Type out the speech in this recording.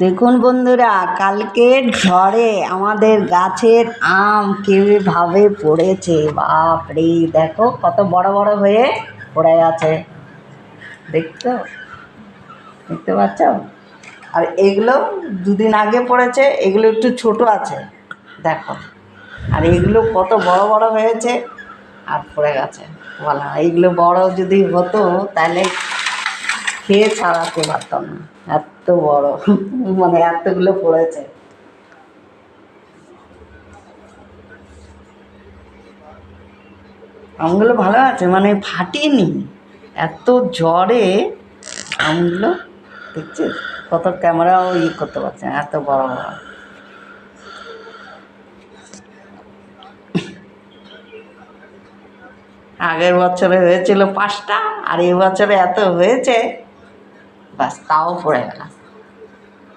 দেখুন বন্ধুরা, কালকের ঝড়ে আমাদের গাছের আম কীভাবে পড়েছে। বাপরে, দেখো কত বড় বড় হয়ে পড়ে আছে। দেখতে দেখতে পাচ্ছ? আর এগুলো দুদিন আগে পড়েছে, এগুলো একটু ছোট আছে দেখো। আর এগুলো কত বড় বড় হয়েছে আর পড়ে গেছে। বলা এইগুলো বড় যদি হতো তাহলে খেয়ে ছাড়াতে পারতাম না, এত বড় মানে এতগুলো পড়েছে। আমগুলো ভালো আছে, মানে ফাটেনি। এত জ্বরে আমগুলো দেখছিস, কত ক্যামেরাও করতে পারছে না, এত বড় বড়। আগের বছরে হয়েছিল 5টা, আর এই বছরে এত হয়েছে, বাস তাও পড়ে গেল।